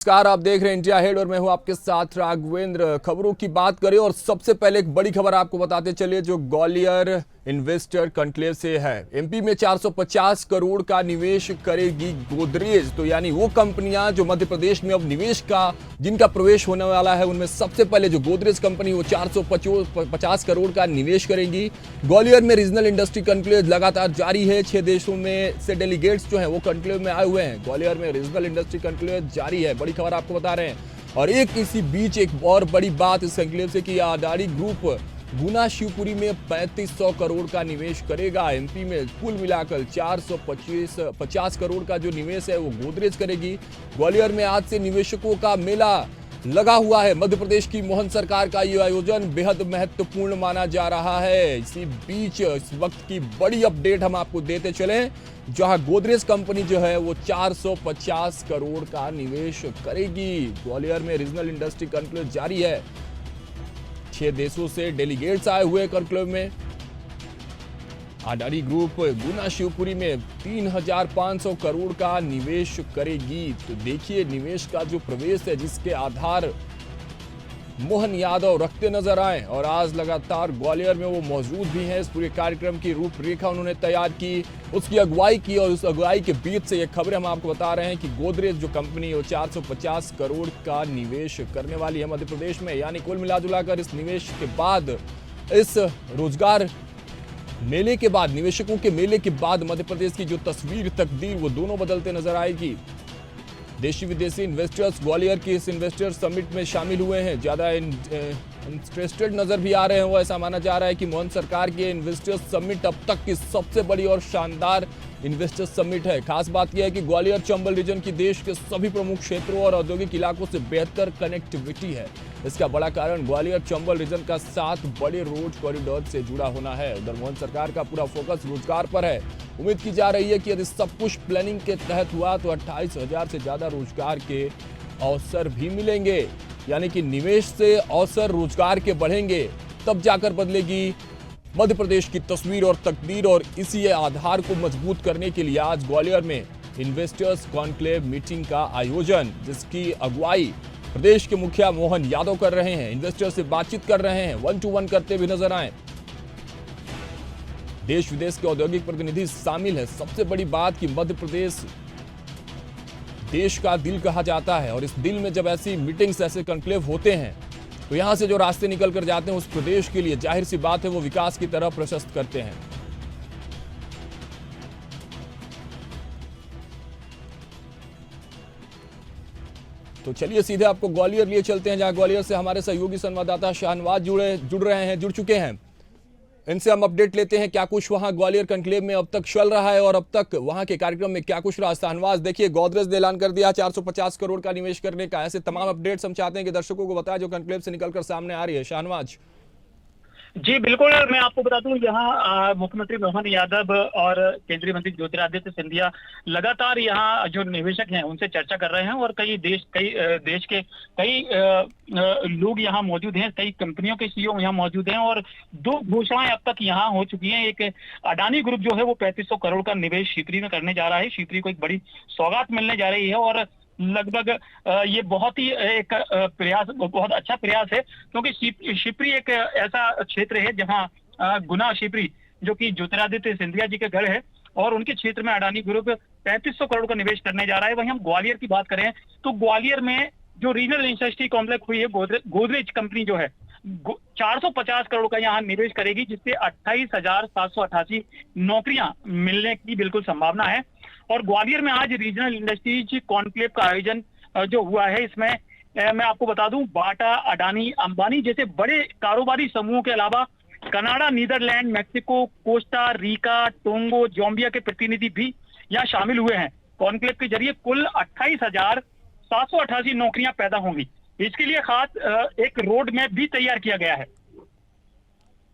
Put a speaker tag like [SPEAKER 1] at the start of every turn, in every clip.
[SPEAKER 1] नमस्कार, आप देख रहे हैं इंडिया हेड और मैं हूं आपके साथ राघवेंद्र। खबरों की बात करें और सबसे पहले एक बड़ी खबर आपको बताते चलिए जो ग्वालियर इन्वेस्टर कॉन्क्लेव से है। एमपी में 450 करोड़ का निवेश करेगी गोदरेज। तो यानी वो कंपनियां जो मध्य प्रदेश में अब निवेश का जिनका प्रवेश होने वाला है, उनमें सबसे पहले जो गोदरेज कंपनी वो 450 करोड़ का निवेश करेगी। ग्वालियर में रीजनल इंडस्ट्री कॉन्क्लेव लगातार जारी है। 6 देशों में से डेलीगेट्स जो है वो कॉन्क्लेव में आए हुए हैं। ग्वालियर में रीजनल इंडस्ट्री कॉन्क्लेव जारी है, बड़ी खबर आपको बता रहे हैं। और इसी बीच एक और बड़ी बात इस कॉन्क्लेव से कि अडानी ग्रुप गुना शिवपुरी में 3500 करोड़ का निवेश करेगा। एमपी में कुल मिलाकर 450 करोड़ का जो निवेश है वो गोदरेज करेगी। ग्वालियर में आज से निवेशकों का मेला लगा हुआ है। मध्य प्रदेश की मोहन सरकार का ये आयोजन बेहद महत्वपूर्ण माना जा रहा है। इसी बीच इस वक्त की बड़ी अपडेट हम आपको देते चले, जहां गोदरेज कंपनी जो है वो 450 करोड़ का निवेश करेगी। ग्वालियर में रीजनल इंडस्ट्री कॉन्क्लेव जारी है। 6 देशों से डेलीगेट्स आए हुए कॉन्क्लेव में। अडानी ग्रुप गुना शिवपुरी में 3500 करोड़ का निवेश करेगी। तो देखिए निवेश का जो प्रवेश है, जिसके आधार मोहन यादव रखते नजर आए और आज लगातार ग्वालियर में वो मौजूद भी हैं। इस पूरे कार्यक्रम की रूपरेखा उन्होंने तैयार की, उसकी अगुवाई की और उस अगुवाई के बीच से ये खबरें हम आपको बता रहे हैं कि गोदरेज जो कंपनी वो 450 करोड़ का निवेश करने वाली है मध्य प्रदेश में। यानी कुल मिलाजुलाकर इस निवेश के बाद, इस रोजगार मेले के बाद, निवेशकों के मेले के बाद मध्य प्रदेश की जो तस्वीर तकदीर वो दोनों बदलते नजर आएगी। देशी विदेशी इन्वेस्टर्स ग्वालियर के इस इन्वेस्टर समिट में शामिल हुए हैं। ज्यादा इंटरेस्टेड नजर भी आ रहे हैं वो। ऐसा माना जा रहा है कि मोहन सरकार की इन्वेस्टर्स समिट अब तक की सबसे बड़ी और शानदार इन्वेस्टर समिट है। खास बात यह है कि ग्वालियर चंबल रीजन की देश के सभी प्रमुख क्षेत्रों और औद्योगिक इलाकों से बेहतर कनेक्टिविटी है। इसका बड़ा कारण ग्वालियर चंबल रीजन का 7 बड़े रोड कॉरिडोर से जुड़ा होना है। उधर मोहन सरकार का पूरा फोकस रोजगार पर है। उम्मीद की जा रही है कि यदि सब कुछ प्लानिंग के तहत हुआ तो 28,000 से ज्यादा रोजगार के अवसर भी मिलेंगे। यानी कि निवेश से अवसर रोजगार के बढ़ेंगे, तब जाकर बदलेगी मध्य प्रदेश की तस्वीर और तकदीर। और इसी आधार को मजबूत करने के लिए आज ग्वालियर में इन्वेस्टर्स कॉन्क्लेव मीटिंग का आयोजन, जिसकी अगुवाई प्रदेश के मुखिया मोहन यादव कर रहे हैं। इन्वेस्टर से बातचीत कर रहे हैं, 1 to 1 करते भी नजर आए। देश विदेश के औद्योगिक प्रतिनिधि शामिल है। सबसे बड़ी बात कि मध्य प्रदेश देश का दिल कहा जाता है और इस दिल में जब ऐसी मीटिंग्स, ऐसे कॉन्क्लेव होते हैं तो यहां से जो रास्ते निकल कर जाते हैं उस प्रदेश के लिए जाहिर सी बात है वो विकास की तरफ प्रशस्त करते हैं। तो चलिए सीधे आपको ग्वालियर लिए चलते हैं, जहां ग्वालियर से हमारे सहयोगी संवाददाता शाहनवाज जुड़ चुके हैं। इनसे हम अपडेट लेते हैं क्या कुछ वहां ग्वालियर कॉन्क्लेव में अब तक चल रहा है और अब तक वहां के कार्यक्रम में क्या कुछ रहा। शाहनवाज, देखिए गोदरेज ने ऐलान कर दिया 450 करोड़ का निवेश करने का। ऐसे तमाम अपडेट्स हम चाहते हैं कि दर्शकों को बताएं जो कॉन्क्लेव से निकलकर सामने आ रही है। शाहनवाज
[SPEAKER 2] जी बिल्कुल, मैं आपको बता दूं यहाँ मुख्यमंत्री मोहन यादव और केंद्रीय मंत्री ज्योतिरादित्य सिंधिया लगातार यहाँ जो निवेशक हैं उनसे चर्चा कर रहे हैं और कई देश के कई लोग यहाँ मौजूद हैं, कई कंपनियों के सीईओ यहाँ मौजूद हैं और 2 घोषणाएं अब तक यहाँ हो चुकी हैं। एक अडानी ग्रुप जो है वो 3500 करोड़ का निवेश शिवपुरी में करने जा रहा है। शिवपुरी को एक बड़ी सौगात मिलने जा रही है और लगभग ये बहुत ही एक प्रयास, बहुत अच्छा प्रयास है, क्योंकि शिवपुरी एक ऐसा क्षेत्र है जहां गुना शिवपुरी जो कि ज्योतिरादित्य सिंधिया जी के घर है और उनके क्षेत्र में अडानी ग्रुप 3500 करोड़ का निवेश करने जा रहा है। वहीं हम ग्वालियर की बात करें तो ग्वालियर में जो रीजनल इंडस्ट्री कॉम्प्लेक्स हुई है गोदरेज कंपनी जो है 450 करोड़ का यहाँ निवेश करेगी, जिससे 28,788 नौकरियां मिलने की बिल्कुल संभावना है। और ग्वालियर में आज रीजनल इंडस्ट्रीज कॉन्क्लेव का आयोजन जो हुआ है, इसमें मैं आपको बता दूं बाटा, अडानी, अंबानी जैसे बड़े कारोबारी समूहों के अलावा Canada, Netherlands, Mexico, Costa Rica, Togo, Zambia के प्रतिनिधि भी यहाँ शामिल हुए हैं। कॉन्क्लेव के जरिए कुल 28,788 नौकरियां पैदा होंगी। इसके लिए खास एक रोड मैप भी तैयार किया गया है।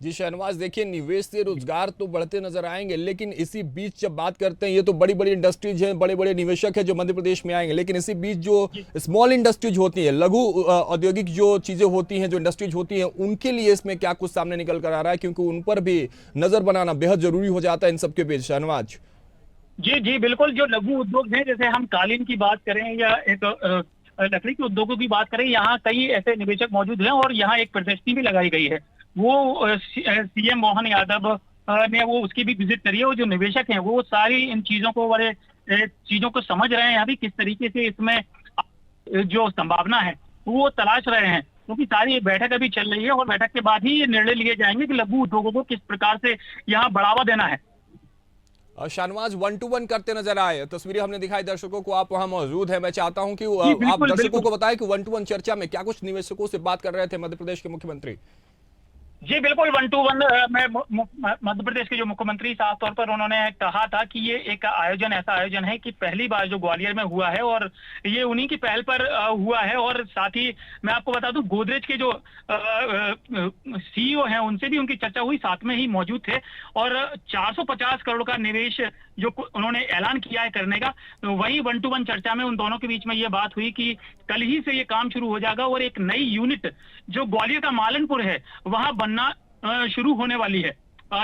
[SPEAKER 1] जी शाहनवाज, देखिए निवेश से रोजगार तो बढ़ते नजर आएंगे, लेकिन इसी बीच जब बात करते हैं, ये तो बड़ी बड़ी इंडस्ट्रीज हैं, बड़े बड़े निवेशक हैं जो मध्य प्रदेश में आएंगे, लेकिन इसी बीच जो स्मॉल इंडस्ट्रीज होती हैं, लघु औद्योगिक जो चीजें होती हैं, जो इंडस्ट्रीज होती हैं, उनके लिए इसमें क्या कुछ सामने निकल कर आ रहा है, क्योंकि उन पर भी नजर बनाना बेहद जरूरी हो जाता है इन सबके बीच। शाहनवाज
[SPEAKER 2] जी बिल्कुल, जो लघु उद्योग हैं, जैसे हम कालीन की बात करें या एक लकड़ी के उद्योगों की बात करें, यहाँ कई ऐसे निवेशक मौजूद हैं और यहाँ एक प्रदर्शनी भी लगाई गई है। वो सीएम मोहन यादव ने वो उसकी भी विजिट करी है। और जो निवेशक हैं वो सारी इन चीजों को बड़े चीजों को समझ रहे हैं, अभी किस तरीके से इसमें जो संभावना है वो तलाश रहे हैं, क्योंकि सारी बैठक अभी चल रही है और बैठक के बाद ही ये निर्णय लिए जाएंगे कि लघु उद्योगों को किस प्रकार से यहाँ बढ़ावा देना है।
[SPEAKER 1] और शाहनवाज 1-to-1 करते नजर आए, तस्वीरें हमने दिखाई दर्शकों को, आप वहां मौजूद हैं। मैं चाहता हूं कि
[SPEAKER 2] जी
[SPEAKER 1] आप
[SPEAKER 2] बिल्कुल
[SPEAKER 1] दर्शकों
[SPEAKER 2] बिल्कुल।
[SPEAKER 1] को बताएं कि 1-to-1 चर्चा में क्या कुछ निवेशकों से बात कर रहे थे मध्य प्रदेश के मुख्यमंत्री।
[SPEAKER 2] जी बिल्कुल, 1-to-1 में मध्य प्रदेश के जो मुख्यमंत्री साफ तौर पर उन्होंने कहा था कि ये एक आयोजन ऐसा आयोजन है कि पहली बार जो ग्वालियर में हुआ है और ये उन्हीं की पहल पर हुआ है। और साथ ही मैं आपको बता दूं, गोदरेज के जो सीईओ हैं उनसे भी उनकी चर्चा हुई, साथ में ही मौजूद थे। और 450 करोड़ का निवेश जो उन्होंने ऐलान किया है करने का, तो वही 1-to-1 चर्चा में उन दोनों के बीच में ये बात हुई कि कल ही से ये काम शुरू हो जाएगा और एक नई यूनिट जो ग्वालियर का मालनपुर है वहां बनना शुरू होने वाली है।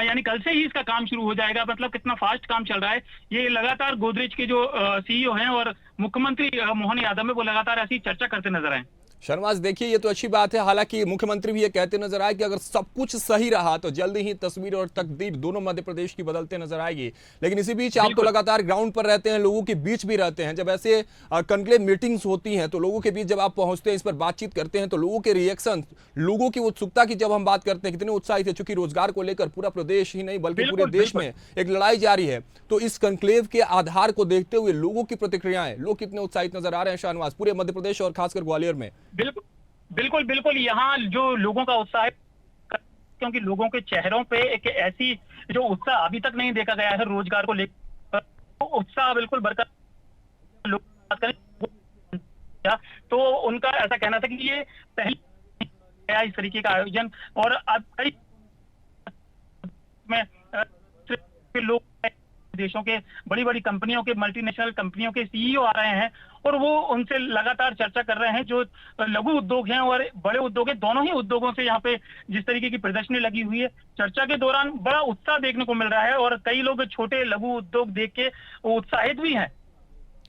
[SPEAKER 2] यानी कल से ही इसका काम शुरू हो जाएगा। मतलब कितना फास्ट काम चल रहा है। ये लगातार गोदरेज के जो सीईओ हैं और मुख्यमंत्री मोहन यादव में वो लगातार ऐसी चर्चा करते नजर आए।
[SPEAKER 1] शर्माज देखिए, ये तो अच्छी बात है। हालांकि मुख्यमंत्री भी ये कहते नजर आए कि अगर सब कुछ सही रहा तो जल्दी ही तस्वीर और तकदीर दोनों मध्य प्रदेश की बदलते नजर आएगी। लेकिन इसी बीच आप तो लगातार ग्राउंड पर रहते हैं, लोगों के बीच भी रहते हैं। जब ऐसे कॉन्क्लेव मीटिंग्स होती हैं तो लोगों के बीच जब आप पहुंचते हैं, इस पर बातचीत करते हैं, तो लोगों के रिएक्शन, लोगों की उत्सुकता की जब हम बात करते हैं, कितने उत्साहित है, चूंकि रोजगार को लेकर पूरा प्रदेश ही नहीं बल्कि पूरे देश में एक लड़ाई जारी है। तो इस कॉन्क्लेव के आधार को देखते हुए लोगों की प्रतिक्रियाएं, लोग कितने उत्साहित नजर आ रहे हैं शाहनवाज पूरे मध्य प्रदेश और खासकर ग्वालियर में।
[SPEAKER 2] बिल्कुल बिल्कुल बिल्कुल, यहाँ जो लोगों का उत्साह है, क्योंकि लोगों के चेहरों पे एक ऐसी जो उत्साह अभी तक नहीं देखा गया है रोजगार को लेकर, तो उत्साह बिल्कुल बरकरार। लोग बात करें तो उनका ऐसा कहना था कि ये पहले इस तरीके का आयोजन, और अब कई में लोग देशों के बड़ी बड़ी कंपनियों के, मल्टीनेशनल कंपनियों के सीईओ आ रहे हैं और वो उनसे लगातार चर्चा कर रहे हैं। जो लघु उद्योग हैं और बड़े उद्योग हैं, दोनों ही उद्योगों से यहाँ पे जिस तरीके की प्रदर्शनी लगी हुई है, चर्चा के दौरान बड़ा उत्साह देखने को मिल रहा है और कई लोग छोटे लघु उद्योग देख के उत्साहित भी हैं।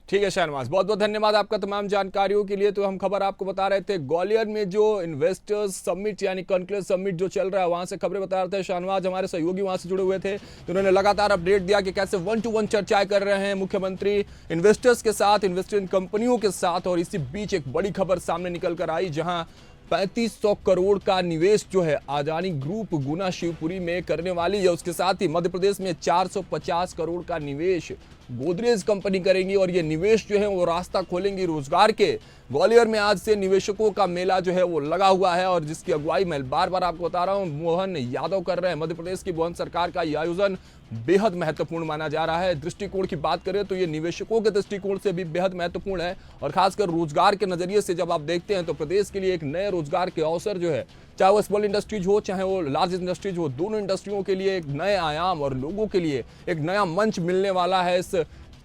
[SPEAKER 1] ठीक है शाहनवाज, बहुत बहुत धन्यवाद आपका तमाम जानकारियों के लिए। तो हम खबर आपको बता रहे थे ग्वालियर में जो इन्वेस्टर्स समिट यानी कॉन्क्लेव समिट जो चल रहा है, वहां से खबरें बता रहे थे शाहनवाज। हमारे सहयोगी वहां से जुड़े हुए थे, तो उन्होंने लगातार अपडेट दिया कि कैसे 1-to-1 चर्चाएं कर रहे हैं मुख्यमंत्री इन्वेस्टर्स के साथ, इन्वेस्टर कंपनियों के साथ। और इसी बीच एक बड़ी खबर सामने निकल कर आई, जहां 3500 करोड़ का निवेश जो है अदानी ग्रुप गुना शिवपुरी में करने वाली है। उसके साथ ही मध्य प्रदेश में 450 करोड़ का निवेश गोदरेज कंपनी करेंगी और ये निवेश जो है वो रास्ता खोलेंगी रोजगार के। ग्वालियर में आज से निवेशकों का मेला जो है वो लगा हुआ है और जिसकी अगुवाई मैं बार बार आपको बता रहा हूं मोहन यादव कर रहे हैं। मध्य प्रदेश की मोहन सरकार का यह आयोजन बेहद महत्वपूर्ण माना जा रहा है। दृष्टिकोण की बात करें तो ये निवेशकों के दृष्टिकोण से भी बेहद महत्वपूर्ण है और खासकर रोजगार के नजरिए से जब आप देखते हैं तो प्रदेश के लिए एक नए रोजगार के अवसर जो है, चाहे वो स्मॉल इंडस्ट्रीज हो चाहे वो लार्ज इंडस्ट्रीज हो, दोनों इंडस्ट्रियों के लिए एक नए आयाम और लोगों के लिए एक नया मंच मिलने वाला है इस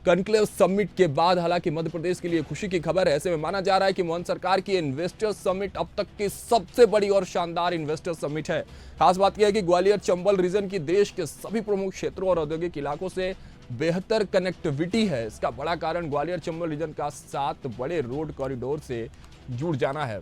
[SPEAKER 1] कॉन्क्लेव समिट के बाद। हालांकि मध्य प्रदेश के लिए खुशी की खबर है। ऐसे में माना जा रहा है कि मोहन सरकार की इन्वेस्टर समिट अब तक की सबसे बड़ी और शानदार इन्वेस्टर समिट है। खास बात यह है कि ग्वालियर चंबल रीजन की देश के सभी प्रमुख क्षेत्रों और औद्योगिक इलाकों से बेहतर कनेक्टिविटी है। इसका बड़ा कारण ग्वालियर चंबल रीजन का 7 बड़े रोड कॉरिडोर से जुड़ जाना है।